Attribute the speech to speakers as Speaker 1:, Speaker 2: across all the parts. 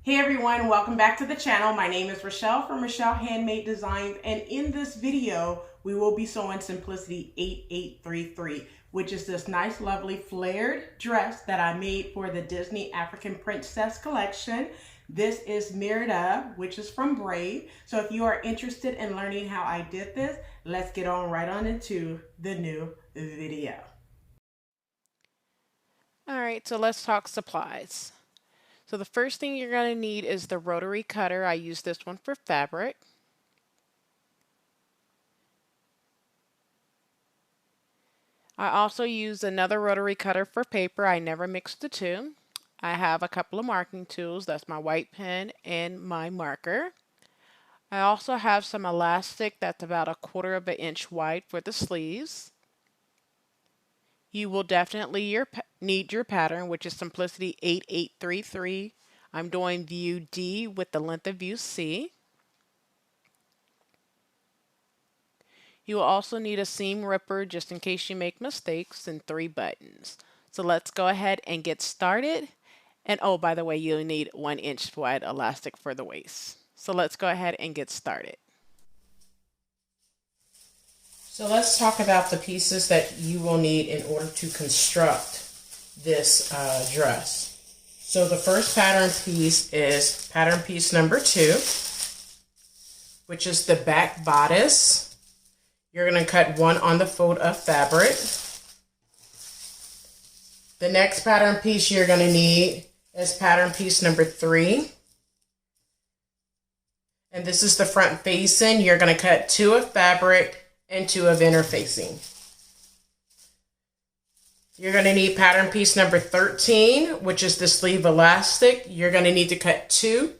Speaker 1: Hey everyone, welcome back to the channel. My name is Rochelle from Rochelle.Handmade.Designs, and in this video we will be sewing Simplicity 8833, which is this nice lovely flared dress that I made for the Disney African Princess collection. This is Merida, which is from Braid. So if you are interested in learning how I did this, let's get right on into the new video.
Speaker 2: Alright, so let's talk supplies. So the first thing you're going to need is the rotary cutter. I use this one for fabric. I also use another rotary cutter for paper. I never mix the two. I have a couple of marking tools. That's my white pen and my marker. I also have some elastic that's about 1/4 of an inch wide for the sleeves. You will definitely need your pattern, which is Simplicity 8833. I'm doing view D with the length of view C. You will also need a seam ripper just in case you make mistakes, and 3 buttons. So let's go ahead and get started. And oh, by the way, you'll need 1 inch wide elastic for the waist. So let's go ahead and get started.
Speaker 1: So let's talk about the pieces that you will need in order to construct this dress. So the first pattern piece is pattern piece number 2, which is the back bodice. You're going to cut 1 on the fold of fabric. The next pattern piece you're going to need is pattern piece number 3. And this is the front facing. You're going to cut 2 of fabric and 2 of interfacing. You're going to need pattern piece number 13, which is the sleeve elastic. You're going to need to cut 2.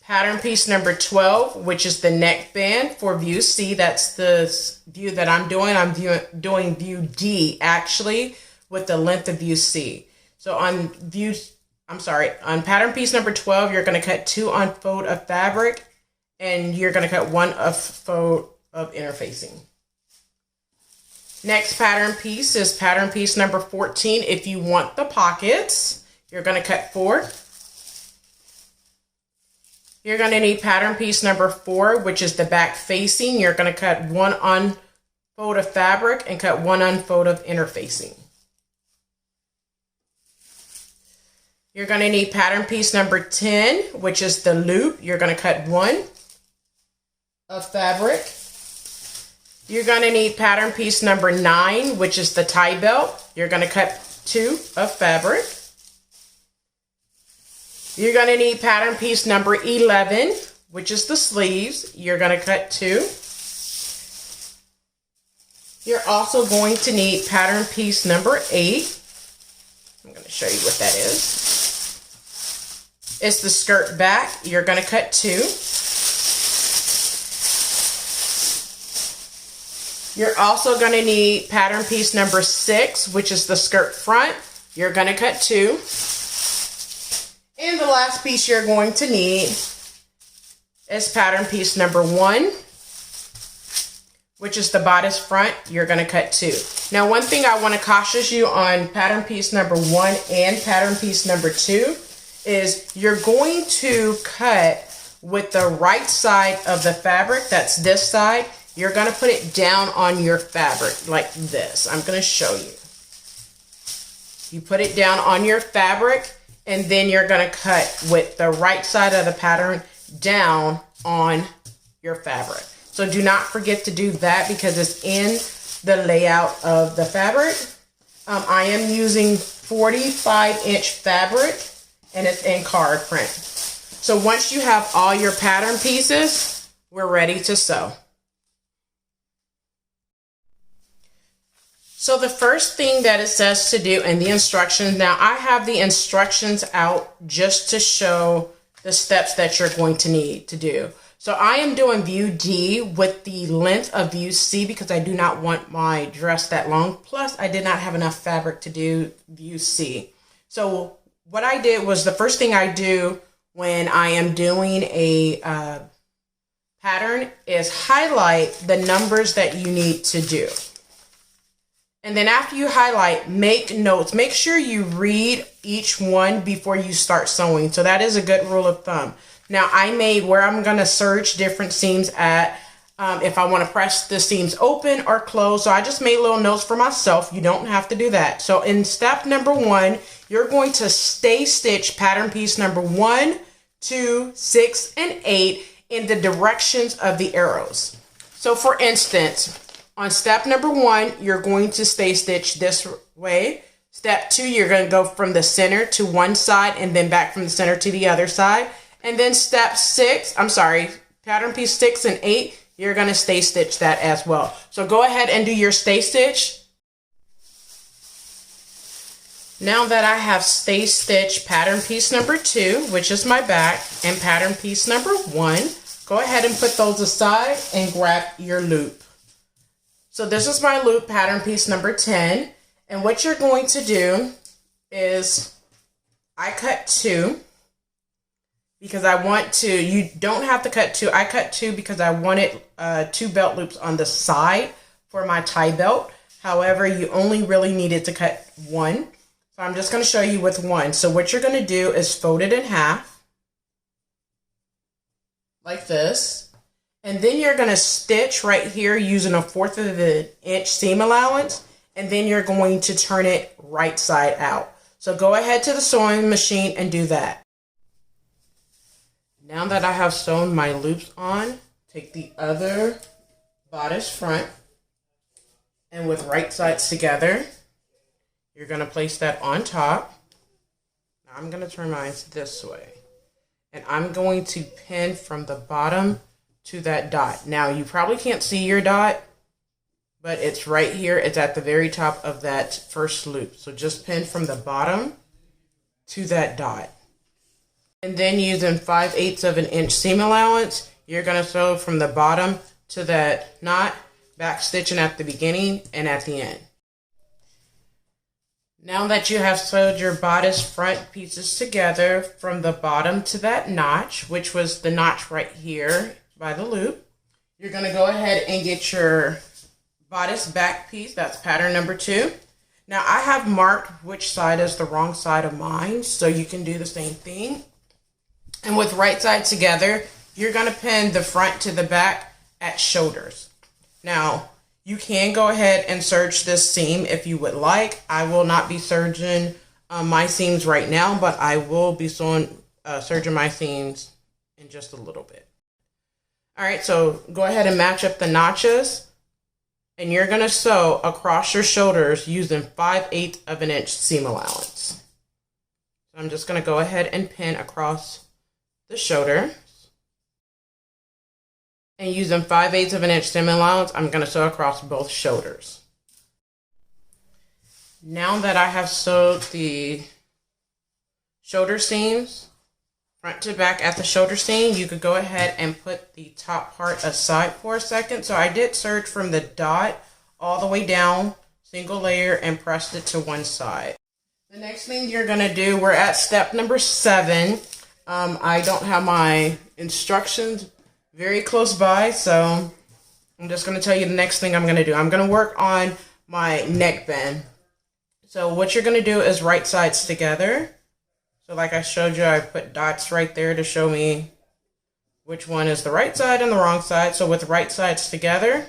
Speaker 1: Pattern piece number 12, which is the neckband for view C. That's the view that I'm doing. I'm doing view D actually with the length of view C. So on pattern piece number 12, you're going to cut 2 on fold of fabric, and you're going to cut 1 of fold of interfacing. Next pattern piece is pattern piece number 14. If you want the pockets, you're going to cut 4. You're going to need pattern piece number 4, which is the back facing. You're going to cut 1 on fold of fabric and cut 1 on fold of interfacing. You're going to need pattern piece number 10, which is the loop. You're going to cut 1 of fabric. You're going to need pattern piece number 9, which is the tie belt. You're going to cut 2 of fabric. You're going to need pattern piece number 11, which is the sleeves. You're going to cut 2. You're also going to need pattern piece number 8. I'm going to show you what that is. It's the skirt back. You're going to cut 2. You're also going to need pattern piece number 6, which is the skirt front. You're going to cut 2. And the last piece you're going to need is pattern piece number 1, which is the bodice front. You're going to cut 2. Now, one thing I want to caution you on pattern piece number 1 and pattern piece number 2 is you're going to cut with the right side of the fabric. That's this side. You're going to put it down on your fabric like this. I'm going to show you. You put it down on your fabric, and then you're going to cut with the right side of the pattern down on your fabric. So do not forget to do that because it's in the layout of the fabric. I am using 45-inch fabric, and it's in card print. So once you have all your pattern pieces, we're ready to sew. So the first thing that it says to do in the instructions, now I have the instructions out just to show the steps that you're going to need to do. So I am doing view D with the length of view C because I do not want my dress that long. Plus I did not have enough fabric to do view C. So what I did was the first thing I do when I am doing a pattern is highlight the numbers that you need to do. And then after you highlight, make notes. Make sure you read each one before you start sewing. So that is a good rule of thumb. Now I made where I'm going to serge different seams at, if I want to press the seams open or close. So I just made little notes for myself. You don't have to do that. So in step number 1, you're going to stay stitch pattern piece number 1, 2, 6, and 8 in the directions of the arrows. So for instance, on step number 1, you're going to stay stitch this way. Step 2, you're going to go from the center to one side and then back from the center to the other side. And then pattern piece 6 and 8, you're going to stay stitch that as well. So go ahead and do your stay stitch. Now that I have stay stitch pattern piece number 2, which is my back, and pattern piece number 1, go ahead and put those aside and grab your loop. So this is my loop pattern piece number 10. And what you're going to do is I cut 2 because I want to. You don't have to cut 2. I cut 2 because I wanted 2 belt loops on the side for my tie belt. However, you only really needed to cut 1. So I'm just going to show you with 1. So what you're going to do is fold it in half like this. And then you're going to stitch right here using 1/4 of an inch seam allowance. And then you're going to turn it right side out. So go ahead to the sewing machine and do that. Now that I have sewn my loops on, take the other bodice front, and with right sides together, you're going to place that on top. Now I'm going to turn mine this way. And I'm going to pin from the bottom to that dot. Now you probably can't see your dot, but it's right here. It's at the very top of that first loop. So just pin from the bottom to that dot. And then using 5/8 of an inch seam allowance, you're going to sew from the bottom to that knot, back stitching at the beginning and at the end. Now that you have sewed your bodice front pieces together from the bottom to that notch, which was the notch right here by the loop, you're going to go ahead and get your bodice back piece. That's pattern number 2. Now I have marked which side is the wrong side of mine, so you can do the same thing. And with right side together, you're going to pin the front to the back at shoulders. Now you can go ahead and serge this seam if you would like. I will not be serging my seams right now, but I will be serging my seams in just a little bit. All right, so go ahead and match up the notches, and you're going to sew across your shoulders using 5/8 of an inch seam allowance. So I'm just going to go ahead and pin across the shoulder. And using 5/8 of an inch seam allowance, I'm going to sew across both shoulders. Now that I have sewed the shoulder seams, front to back at the shoulder seam, you could go ahead and put the top part aside for a second. So I did serge from the dot all the way down, single layer, and pressed it to one side. The next thing you're going to do, we're at step number 7. I don't have my instructions very close by, so I'm just going to tell you the next thing I'm going to do. I'm going to work on my neckband. So what you're going to do is right sides together. So like I showed you, I put dots right there to show me which one is the right side and the wrong side. So with right sides together,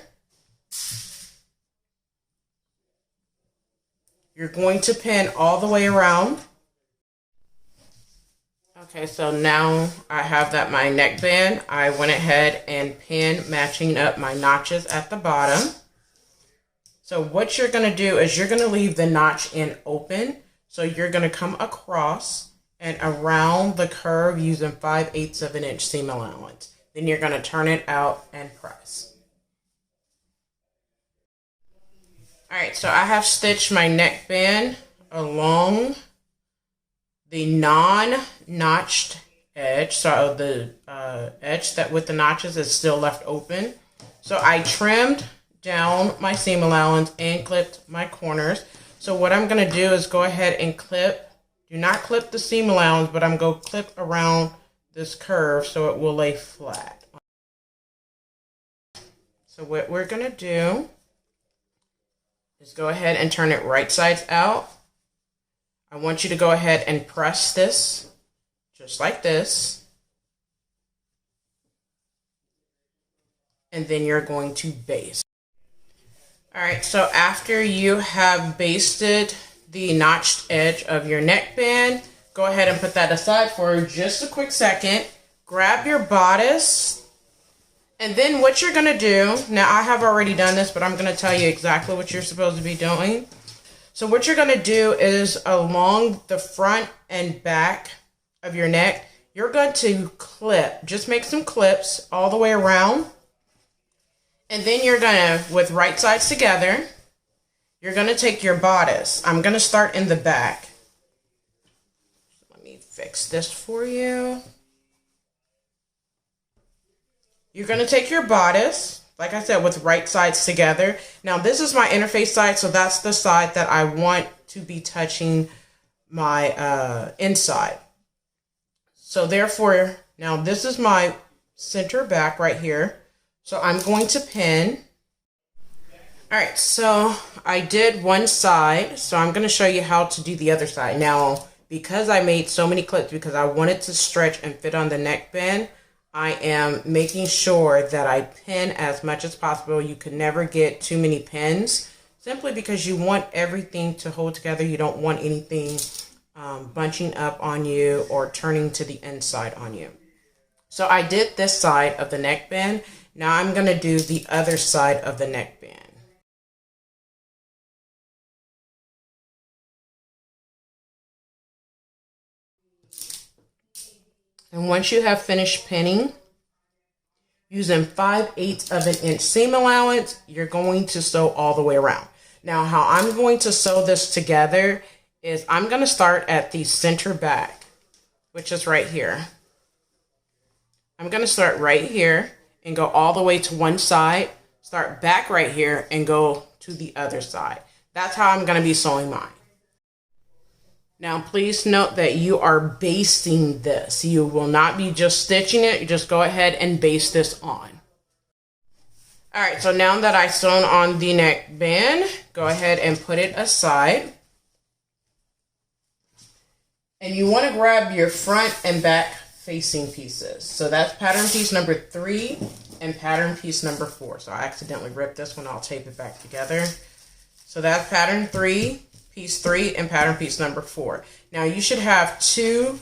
Speaker 1: you're going to pin all the way around. Okay, so now I have that my neckband. I went ahead and pinned, matching up my notches at the bottom. So what you're going to do is you're going to leave the notch end open. So you're going to come across and around the curve using 5/8 of an inch seam allowance. Then you're going to turn it out and press. All right, so I have stitched my neckband along the non-notched edge. So the edge that with the notches is still left open. So I trimmed down my seam allowance and clipped my corners. So what I'm going to do is go ahead and clip. Do not clip the seam allowance, but I'm going to clip around this curve so it will lay flat. So what we're going to do is go ahead and turn it right sides out. I want you to go ahead and press this just like this. And then you're going to baste. All right, so after you have basted the notched edge of your neckband, go ahead and put that aside for just a quick second. Grab your bodice. And then what you're going to do, now I have already done this, but I'm going to tell you exactly what you're supposed to be doing. So what you're going to do is along the front and back of your neck, you're going to clip, just make some clips all the way around. And then you're going to, with right sides together, you're going to take your bodice. I'm going to start in the back. Let me fix this for you. You're going to take your bodice, like I said, with right sides together. Now, this is my interface side, so that's the side that I want to be touching my inside. So therefore, now this is my center back right here. So I'm going to pin. All right, so I did one side, so I'm going to show you how to do the other side. Now, because I made so many clips, because I wanted to stretch and fit on the neckband, I am making sure that I pin as much as possible. You can never get too many pins, simply because you want everything to hold together. You don't want anything bunching up on you or turning to the inside on you. So I did this side of the neckband. Now I'm going to do the other side of the neckband. And once you have finished pinning, using 5/8 of an inch seam allowance, you're going to sew all the way around. Now, how I'm going to sew this together is I'm going to start at the center back, which is right here. I'm going to start right here and go all the way to one side, start back right here and go to the other side. That's how I'm going to be sewing mine. Now, please note that you are basting this. You will not be just stitching it. You just go ahead and baste this on. All right, so now that I've sewn on the neckband, go ahead and put it aside. And you want to grab your front and back facing pieces. So that's pattern piece number 3 and pattern piece number 4. So I accidentally ripped this one. I'll tape it back together. So that's pattern 3. Piece 3 and pattern piece number 4. Now you should have 2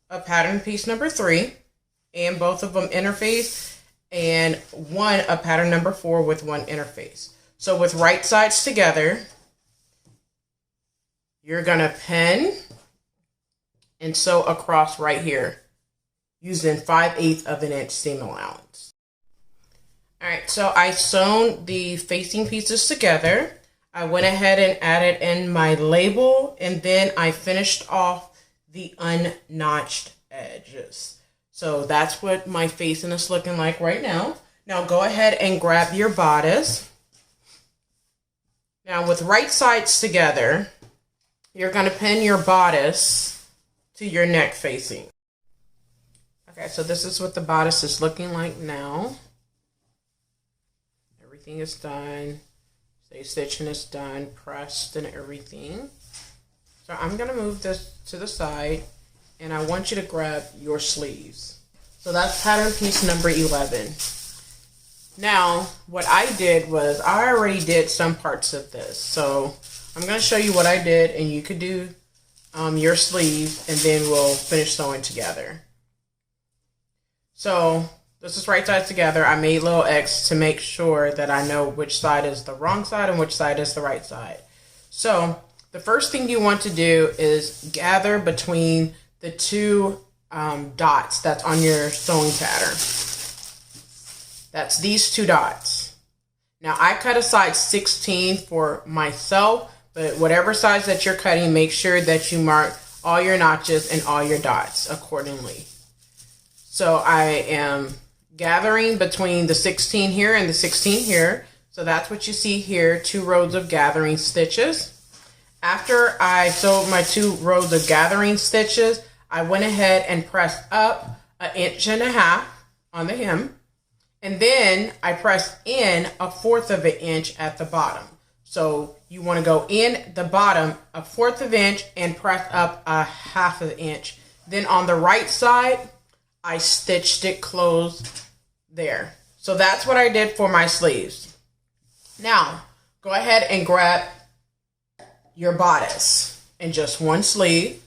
Speaker 1: of pattern piece number 3 and both of them interface, and 1 of pattern number 4 with 1 interface. So with right sides together, you're gonna pin and sew across right here using 5/8 of an inch seam allowance. All right, so I sewn the facing pieces together. I went ahead and added in my label, and then I finished off the unnotched edges. So that's what my facing is looking like right now. Now go ahead and grab your bodice. Now with right sides together, you're going to pin your bodice to your neck facing. Okay, so this is what the bodice is looking like now. Everything is done. The stitching is done, pressed and everything. So I'm going to move this to the side, and I want you to grab your sleeves. So that's pattern piece number 11. Now, what I did was I already did some parts of this. So I'm going to show you what I did, and you could do your sleeve, and then we'll finish sewing together. So this is right sides together. I made little X to make sure that I know which side is the wrong side and which side is the right side. So the first thing you want to do is gather between the 2 dots that's on your sewing pattern. That's these 2 dots. Now I cut a size 16 for myself, but whatever size that you're cutting, make sure that you mark all your notches and all your dots accordingly. So I am gathering between the 16 here and the 16 here. So that's what you see here, 2 rows of gathering stitches. After I sewed my 2 rows of gathering stitches, I went ahead and pressed up 1.5 inches on the hem. And then I pressed in 1/4 of an inch at the bottom. So you want to go in the bottom 1/4 of an inch and press up 1/2 inch. Then on the right side, I stitched it closed there. So that's what I did for my sleeves. Now, go ahead and grab your bodice in just one sleeve.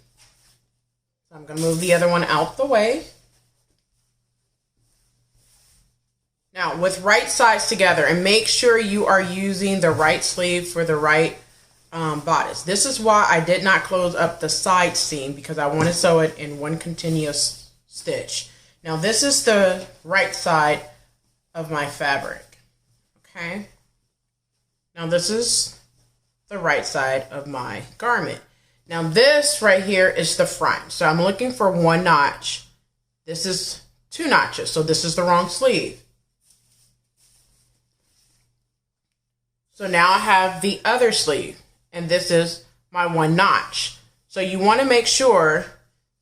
Speaker 1: I'm going to move the other one out the way. Now, with right sides together, and make sure you are using the right sleeve for the right bodice. This is why I did not close up the side seam, because I want to sew it in one continuous stitch. Now, this is the right side of my fabric. Okay. Now, this is the right side of my garment. Now, this right here is the front. So I'm looking for 1 notch. This is 2 notches. So this is the wrong sleeve. So now I have the other sleeve, and this is my 1 notch. So you want to make sure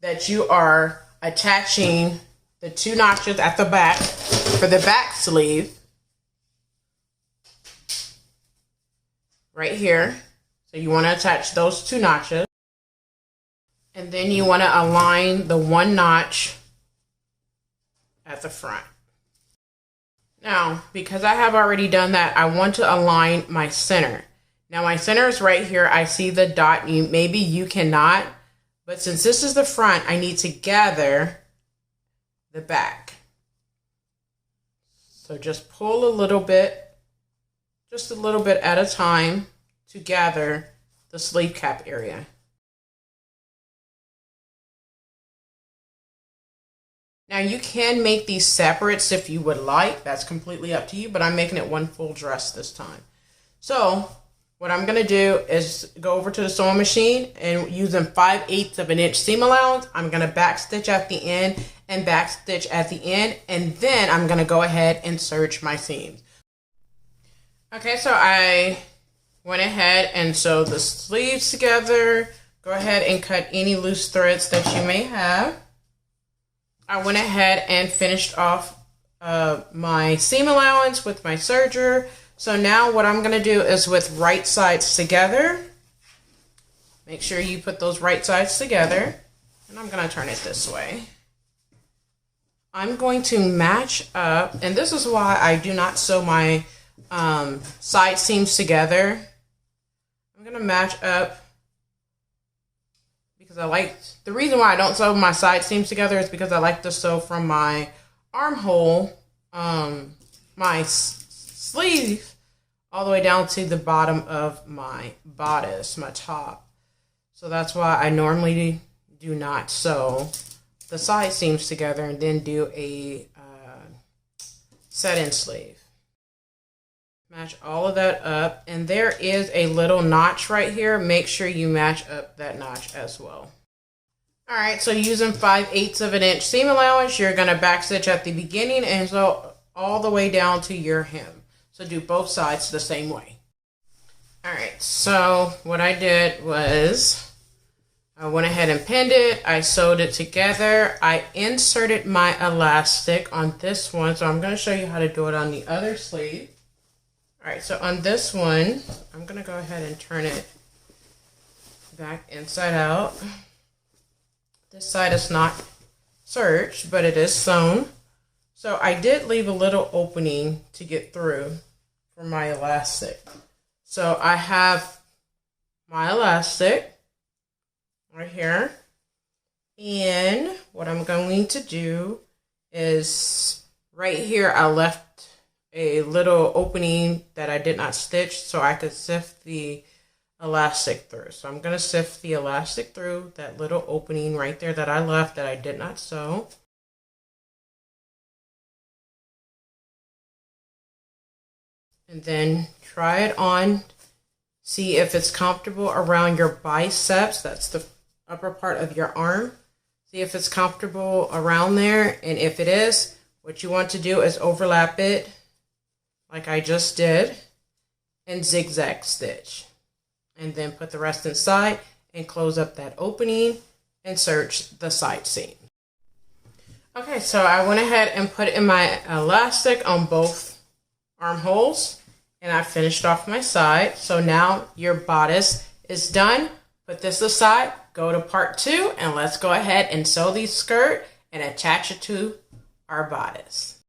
Speaker 1: that you are attaching the 2 notches at the back for the back sleeve right here. So you want to attach those 2 notches, and then you want to align the 1 notch at the front. Now, because I have already done that, I want to align my center. Now, my center is right here. I see the dot. Maybe you cannot, but since this is the front, I need to gather the back. So just pull a little bit, just a little bit at a time to gather the sleeve cap area. Now you can make these separates if you would like. That's completely up to you, but I'm making it one full dress this time. So what I'm going to do is go over to the sewing machine, and using 5/8 of an inch seam allowance, I'm going to back stitch at the end and back stitch at the end, and then I'm going to go ahead and serge my seams. Okay, so I went ahead and sewed the sleeves together. Go ahead and cut any loose threads that you may have. I went ahead and finished off my seam allowance with my serger. So now what I'm going to do is, with right sides together, make sure you put those right sides together, and I'm going to turn it this way. I'm going to match up, and this is why I do not sew my side seams together. I'm going to match up, because the reason why I don't sew my side seams together is because I like to sew from my armhole, my sleeve, all the way down to the bottom of my bodice, my top. So that's why I normally do not sew the side seams together and then do a set-in sleeve. Match all of that up, and there is a little notch right here. Make sure you match up that notch as well. All right, so using 5/8 of an inch seam allowance, you're going to back stitch at the beginning and sew all the way down to your hem. So do both sides the same way. All right, so what I did was I went ahead and pinned it. I sewed it together. I inserted my elastic on this one, so I'm going to show you how to do it on the other sleeve. All right, so on this one, I'm going to go ahead and turn it back inside out. This side is not serged, but it is sewn. So I did leave a little opening to get through for my elastic. So I have my elastic right here. And what I'm going to do is right here, I left a little opening that I did not stitch so I could sift the elastic through. So I'm going to sift the elastic through that little opening right there that I left that I did not sew. And then try it on. See if it's comfortable around your biceps. That's the upper part of your arm. See if it's comfortable around there. And if it is, what you want to do is overlap it like I just did and zigzag stitch. And then put the rest inside and close up that opening and serge the side seam. Okay, so I went ahead and put in my elastic on both armholes. And I finished off my side. So now your bodice is done. Put this aside, go to part 2, and let's go ahead and sew the skirt and attach it to our bodice.